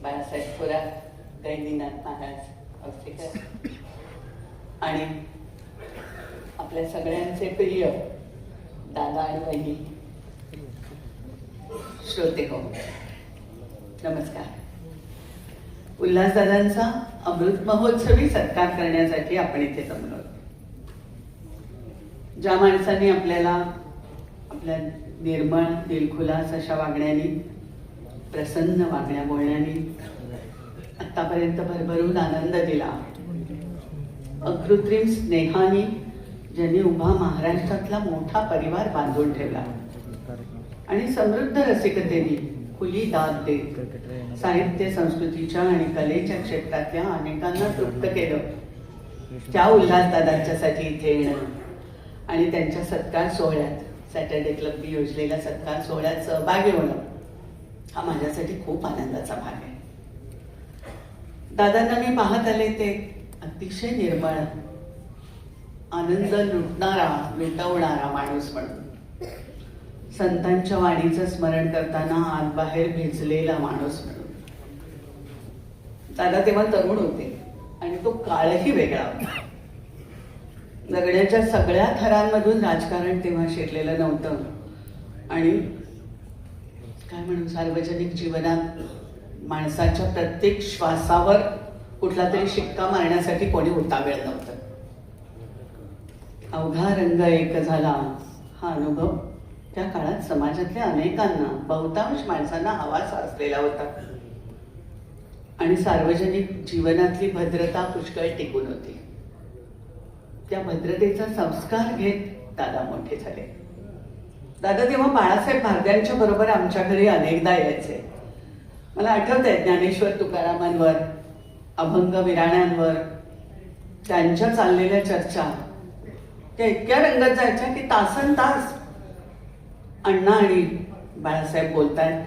बाळासाहेब थोरात, गैनीनाथ महाराज औसेकर आणि आपल्या सगळ्यांचे प्रिय दादा आणि वहिनी, श्रोते हो, नमस्कार. उल्हासदादांचा अमृत महोत्सवी सत्कार करण्यासाठी आपण इथे जमलो. ज्या माणसांनी आपल्याला आपल्या निर्मळ दिलखुलास अशा वागण्याने, प्रसन्न वागण्या बोलण्याने आतापर्यंत भरभरून आनंद दिला, अकृत्रिम स्नेहाने ज्यांनी उभा महाराष्ट्रातला मोठा परिवार बांधून ठेवला आणि समृद्ध रसिकतेने खुली दाद देत साहित्य, संस्कृतीच्या आणि कलेच्या क्षेत्रातल्या अनेकांना तृप्त केलं, त्या उल्हासदादांच्यासाठी इथे येणं आणि त्यांच्या सत्कार सोहळ्यात, सॅटर्डे क्लबनी योजलेल्या सत्कार सोहळ्यात सहभागी होणं हा माझ्यासाठी खूप आनंदाचा भाग आहे. दादांना मी पाहत आले ते अतिशय निर्मळ, आनंद लुटवणारा माणूस म्हणून, संतांच्या वाणीचं स्मरण करताना आत बाहेर भिजलेला माणूस म्हणून. दादा तेव्हा तरुण होते आणि तो काळही वेगळा होता. जगण्याच्या सगळ्या थरांमधून राजकारण तेव्हा शिरलेलं नव्हतं आणि काय म्हणून सार्वजनिक जीवनात माणसाच्या प्रत्येक श्वासावर कुठला तरी शिक्का मारण्यासाठी कोणी उतावेळ नव्हतं. अवघा रंग एक झाला हा अनुभव त्या काळात समाजातल्या अनेकांना, बहुतांश माणसांना हवासा असलेला होता आणि सार्वजनिक जीवनातली भद्रता पुष्कळ टिकून होती. त्या भद्रतेचा संस्कार घेत दादा मोठे झाले. दादा तेव्हा बाळासाहेब भारद्यांच्या बरोबर आमच्या घरी अनेकदा यायचे. मला आठवत आहे ज्ञानेश्वर तुकारामांवर, अभंग विराण्यांवर त्यांच्या चाललेल्या चर्चा त्या इतक्या रंगत जायच्या की तासन तास अण्णा आणि बाळासाहेब बोलतायत,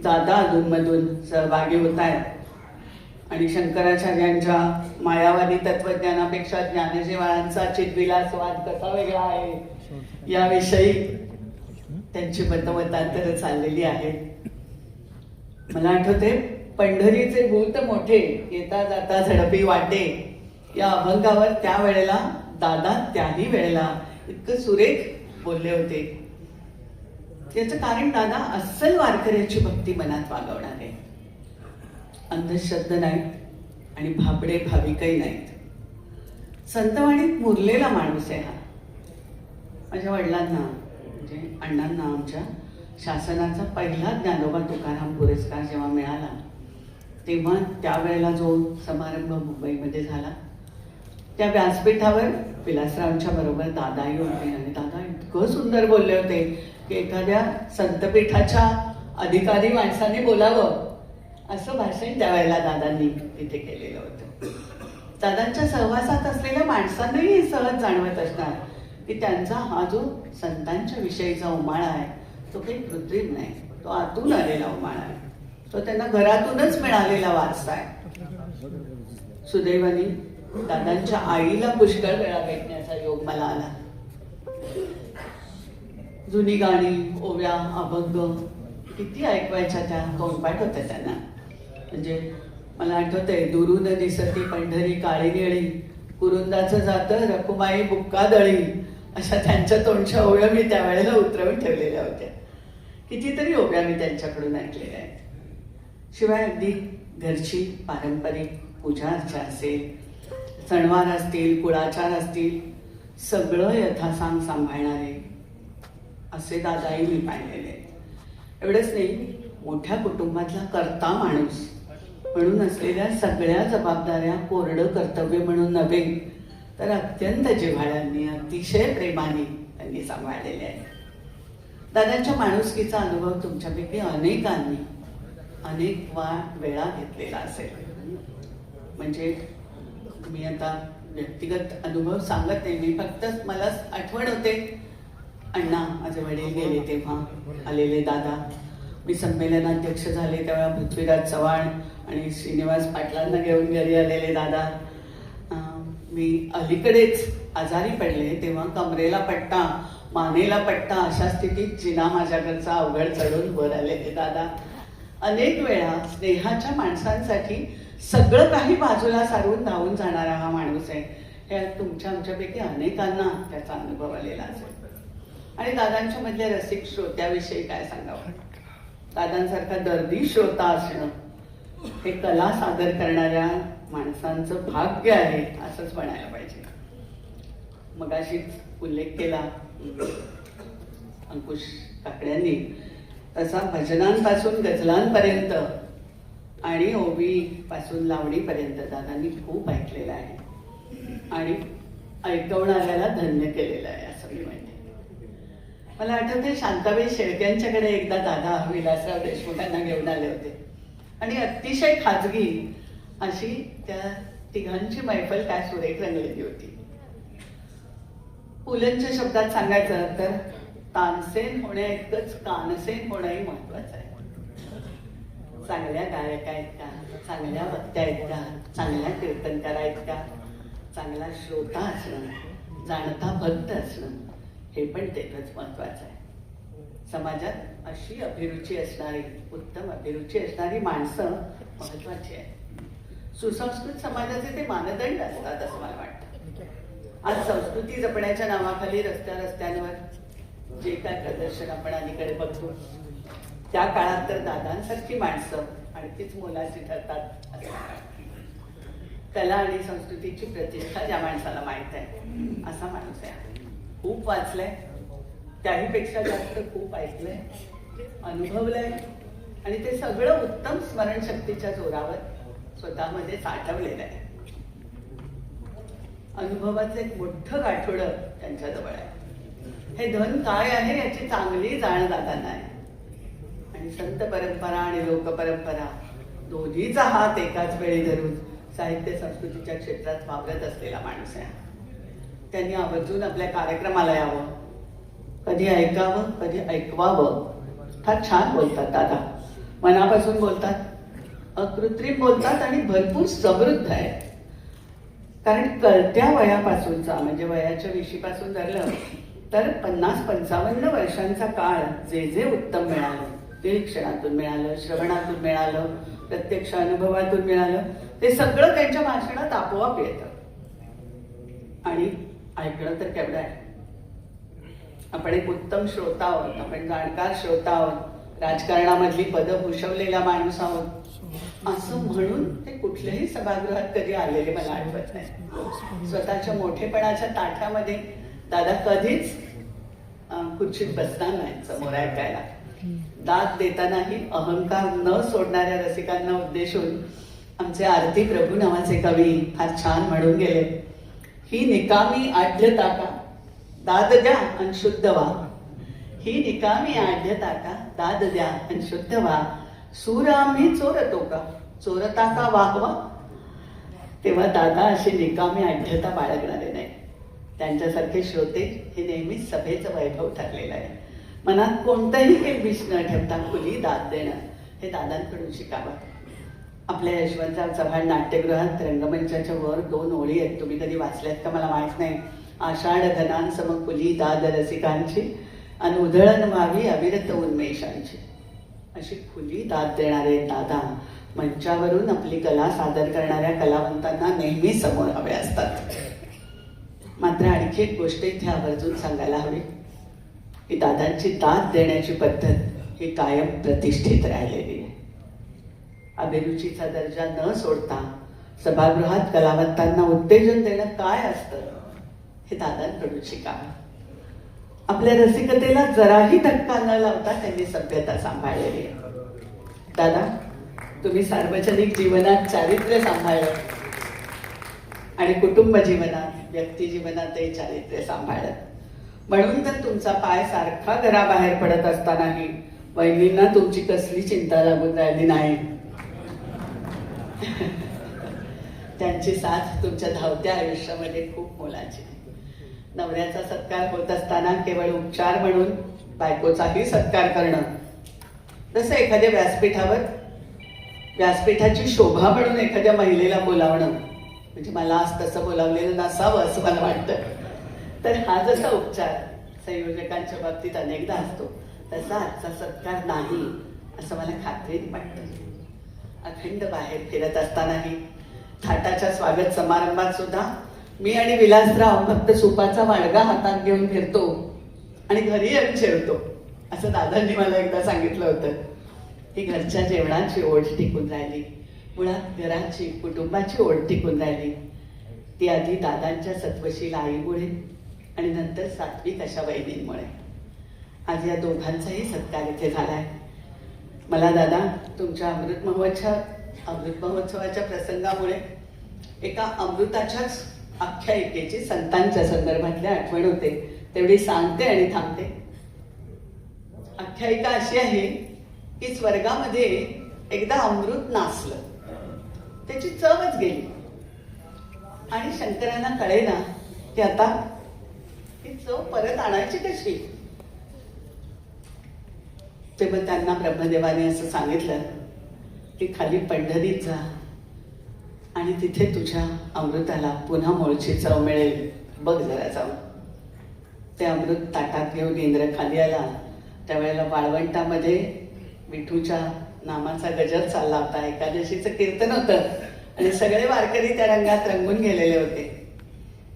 दादा अधूनमधून सहभागी होत आहेत आणि शंकराचार्यांच्या मायावादी तत्वज्ञानापेक्षा ज्ञानजीवाळांचा चिद्विलासवाद कसा वेगळा आहे याविषयी त्यांची मतमतांतर चाललेली आहेत. मला आठवते पंढरीचे भूत मोठे येता जाता झडपी वाटे या अभंगावर त्यावेळेला दादा त्याही वेळेला इतकं सुरेख बोलले होते. याचं कारण दादा अस्सल वारकऱ्याची भक्ती मनात वागवणारे, अंधश्रद्ध नाहीत आणि भाबडे भाविकही नाहीत. संतवाणीत मुरलेला माणूस आहे हा. माझ्या वडिलांना म्हणजे अण्णांना आमच्या शासनाचा पहिला ज्ञानोबा तुकाराम पुरस्कार जेव्हा मिळाला तेव्हा त्यावेळेला जो समारंभ मुंबईमध्ये झाला त्या व्यासपीठावर विलासरावांच्या बरोबर दादाही होते आणि दादा इतकं सुंदर बोलले होते की एखाद्या संतपीठाच्या अधिकारी माणसाने बोलावं असं भाषण त्यावेळेला दादांनी तिथे केलेलं होतं. दादांच्या सहवासात असलेल्या माणसांनाही सहज जाणवत असणार की त्यांचा हा जो संतांच्या विषयीचा उमाळा आहे तो काही कृत्रिम नाही, तो आतून आलेला उमाळा आहे, तो त्यांना घरातूनच मिळालेला वारसा आहे. सुदैवाने दादांच्या आईला पुष्कळ वेळा भेटण्याचा योग मला आला. जुनी गाणी, ओव्या, अभंग किती ऐकवायच्या त्या, तोंडपाठ होत्या त्यांना. म्हणजे मला आठवतंय, दुरून दिसती पंढरी काळी निळी, कुरुंदाचं जातं रकुमाई बुक्का दळी, अशा त्यांच्या तोंडच्या ओव्या मी त्यावेळेला उतरवून ठेवलेल्या होत्या. कितीतरी ओव्या मी त्यांच्याकडून ऐकलेल्या आहेत. शिवाय अगदी घरची पारंपरिक पूजा अर्चा असेल, सणवार असतील, कुळाचार असतील, सगळं यथासांग सांभाळणारे असे दादाही मी पाहिलेले आहेत. एवढंच नाही, मोठ्या कुटुंबातला कर्ता माणूस म्हणून असलेल्या सगळ्या जबाबदाऱ्या कोरडं कर्तव्य म्हणून नव्हे तर अत्यंत जिव्हाळ्यांनी, अतिशय प्रेमाने त्यांनी सांभाळलेले आहे. दादांच्या माणुसकीचा अनुभव तुमच्यापैकी अनेकांनी अनेक वेळा घेतलेला असेल. म्हणजे मी आता व्यक्तिगत अनुभव सांगत नाही, मी फक्त मला आठवण होते अण्णा माझे वडील गेले तेव्हा आलेले दादा, मी संमेलनाध्यक्ष झाले तेव्हा पृथ्वीराज चव्हाण आणि श्रीनिवास पाटलांना घेऊन घरी आलेले दादा, मी अलीकडेच आजारी पडले तेव्हा कमरेला पट्टा, मानेला पट्टा अशा स्थितीत जिना माझ्याकडचा अवघड चढून वर आलेले दादा, अनेक वेळा स्नेहाच्या माणसांसाठी सगळं काही बाजूला सारून धावून जाणारा हा माणूस आहे. हे तुमच्या आमच्यापैकी अनेकांना त्याचा अनुभव आलेला असेल. आणि दादांच्या मधल्या रसिक श्रोत्याविषयी काय सांगावं. दादांसारखा दर्दी श्रोता असणं हे कला सादर करणाऱ्या माणसांचं भाग्य आहे असंच म्हणायला पाहिजे. मगाशीच उल्लेख केला अंकुश काकड्यांनी, तसा भजनांपासून गझलांपर्यंत आणि ओवी पासून लावणीपर्यंत दादांनी खूप ऐकलेलं आहे आणि ऐकवणाऱ्याला धन्य केलेलं आहे असं मी म्हणते. मला आठवते शांताबाई शेळक्यांच्याकडे एकदा दादा विलासराव देशमुखांना घेऊन आले होते आणि अतिशय खाजगी अशी त्या तिघांची मैफल काय सुरेख रंगलेली होती. पुलंच्या शब्दात सांगायचं तर तानसेन होण्या इतकंच कानसेन होणंही महत्वाचं आहे. चांगल्या गायका आहेत का, चांगल्या वक्त्या आहेत का, चांगल्या कीर्तनकारा आहेत का, चांगला श्रोता असणं, जाणता भक्त असणं हे पण तेवढंच महत्वाचं आहे. समाजात अशी अभिरुची असणारी, उत्तम अभिरुची असणारी माणसं महत्वाची आहे. सुसंस्कृत समाजाचे ते मानदंड असतात असं मला वाटतं. आज संस्कृती जपण्याच्या नावाखाली रस्त्यांवर जे काय प्रदर्शन आपण अलीकडे बघतो, त्या काळात तर दादांसारखी माणसं आणखीच मोलाची ठरतात. कला आणि संस्कृतीची प्रतिष्ठा ज्या माणसाला माहित आहे असा माणूस आहे. खूप वाचलंय, त्याहीपेक्षा जास्त खूप ऐकलंय, अनुभवलंय आणि ते सगळं उत्तम स्मरणशक्तीच्या जोरावर स्वतःमध्ये साठवलेलं आहे. अनुभवाचं एक मोठं गाठोडं त्यांच्याजवळ आहे. हे धन काय आहे याची चांगली जाण दादांना आहे. आणि संत परंपरा आणि लोकपरंपरा दोन्हीचा हात एकाच वेळी धरून साहित्य संस्कृतीच्या क्षेत्रात वावरत असलेला माणूस आहे. त्यांनी आवर्जून आपल्या कार्यक्रमाला यावं, कधी ऐकावं, कधी ऐकवावं. फार छान बोलतात दादा, मनापासून बोलतात, अकृत्रिम बोलतात आणि भरपूर समृद्ध आहे. कारण कळत्या वयापासूनचा म्हणजे वयाच्या 20पासून धरलं तर 50-55 वर्षांचा काळ जे जे उत्तम मिळालं, निरीक्षणातून मिळालं, श्रवणातून मिळालं, प्रत्यक्ष अनुभवातून मिळालं, ते सगळं त्यांच्या भाषणात आपोआप येतं. आणि ऐकणं तर केवढं आहे. आपण एक उत्तम श्रोता आहोत, आपण जाणकार श्रोता आहोत, राजकारणामधली पदं भूषवलेला माणूस आहोत असं म्हणून ते कुठल्याही सभागृहात कधी आलेले मला आठवत नाही. स्वतःच्या मोठेपणाच्या ताठ्यामध्ये दादा कधीच खुर्चीत बसणार नाही समोर ऐकायला. दाद देतानाही अहंकार न सोडणाऱ्या रसिकांना उद्देशून आमचे आरती प्रभू नावाचे कवी फार छान म्हणून गेले, ही निकामी आढ्यता का दाद द्या आणि शुद्ध व्हा. ही निकामी आढ्यता का दाद द्या आणि शुद्ध व्हा. सूर आम्ही चोरतो का चोरता का वाहवा. तेव्हा दादा अशी निकामी आढ्यता बाळगणारे नाही. त्यांच्यासारखे श्रोते हे नेहमीच सभेचं वैभव ठरलेलं आहे. मनात कोणतंही किलबिश न ठेवता खुली दाद देणं हे दादांकडून शिकावं. आपल्या यशवंतराव चव्हाण नाट्यगृहात रंगमंचाच्या वर 2 ओळी आहेत, तुम्ही कधी वाचल्यात का मला माहित नाही. आषाढ घनांसम खुली दाद रसिकांची आणि उधळण व्हावी अविरत उन्मेषांची. अशी खुली दाद देणारे दादा मंचावरून आपली कला सादर करणाऱ्या कलावंतांना नेहमी समोर हवे असतात. मात्र आणखी एक गोष्ट इथे आवर्जून सांगायला हवी की दादांची दाद देण्याची पद्धत ही कायम प्रतिष्ठित राहिलेली आहे. अभिरुचीचा दर्जा न सोडता सभागृहात कलावंतांना उत्तेजन देणं काय असतं हे दादांकडून शिकावं. आपल्या रसिकतेला जराही धक्का न लावता त्यांनी सभ्यता सांभाळलेली आहे. दादा, तुम्ही सार्वजनिक जीवनात चारित्र्य सांभाळलं आणि कुटुंब जीवनात, व्यक्ती जीवनातही चारित्र्य सांभाळलं. म्हणून तर तुमचा पाय सारखा घराबाहेर पडत असतानाही वहिनींना तुमची कसली चिंता लागून राहिली नाही. त्यांची साथ तुमच्या धावत्या आयुष्यामध्ये खूप मोलाची. नवऱ्याचा सत्कार होत असताना केवळ उपचार म्हणून बायकोचाही सत्कार करणं, जसं एखाद्या व्यासपीठाची शोभा म्हणून एखाद्या महिलेला बोलावणं, म्हणजे मला आज तसं बोलावलेलं नसावं असं मला वाटतं. तर हा जसा उपचार संयोजकांच्या बाबतीत अनेकदा असतो, तसा आजचा सत्कार नाही. असं मला खात्रीने वाटतं. अखंड बाहेर फिरत असतानाही थाटाच्या स्वागत समारंभात सुद्धा मी आणि विलासराव फक्त सुपाचा वाडगा हातात घेऊन फिरतो आणि घरी येऊन जेवतो, असं दादांनी मला एकदा सांगितलं होतं. ही घरच्या जेवणाची ओढ टिकून राहिली, मुळात घराची कुटुंबाची ओढ टिकून राहिली. ती आधी दादांच्या सत्वशील आईमुळे आणि नंतर सात्विक अशा वहिनींमुळे. आज या दोघांचाही सत्कार इथे झालाय. मला दादा तुमच्या अमृत महोत्सवाच्या प्रसंगामुळे एका अमृताच्याच आख्यायिकेची संतांच्या संदर्भातली आठवण होते, तेवढी सांगते आणि थांबते. आख्यायिका अशी आहे की स्वर्गामध्ये एकदा अमृत नासलं, त्याची चवच गेली आणि शंकरांना कळेना की आता ही चव परत आणायची कशी. तेव्हा त्यांना ब्रह्मदेवाने असं सांगितलं की खाली पंढरीत जा आणि तिथे तुझ्या अमृताला पुन्हा मूळची चव मिळेल, बघ जरा जाऊन. ते अमृत ताटात घेऊन इंद्र खाली आला. त्यावेळेला वाळवंटामध्ये विठूच्या नामाचा गजर चालला होता, एकादशीचं कीर्तन होतं आणि सगळे वारकरी त्या रंगात रंगून गेलेले होते.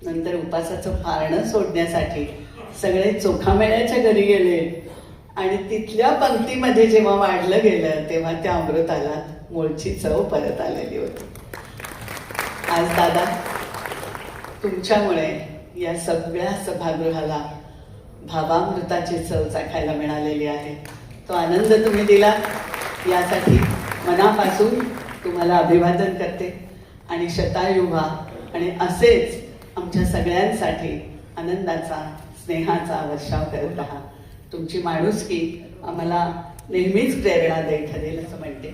नंतर उपासाचं पारणं सोडण्यासाठी सगळे चोखामेळ्याच्या घरी गेले आणि तिथल्या पंक्तीमध्ये जेव्हा वाढलं गेलं तेव्हा त्या अमृताला मूळची चव परत आलेली होती. आज दादा तुमच्यामुळे या सगळ्या सभागृहाला भावामृताची चव चाखायला मिळालेली आहे. तो आनंद तुम्ही दिला यासाठी मनापासून तुम्हाला अभिवादन करते आणि शतायु व्हा आणि असेच आमच्या सगळ्यांसाठी आनंदाचा स्नेहाचा वर्षाव करत राहा. तुमची माणुसकी आम्हाला नेहमीच प्रेरणादायी ठरेल असं म्हणते.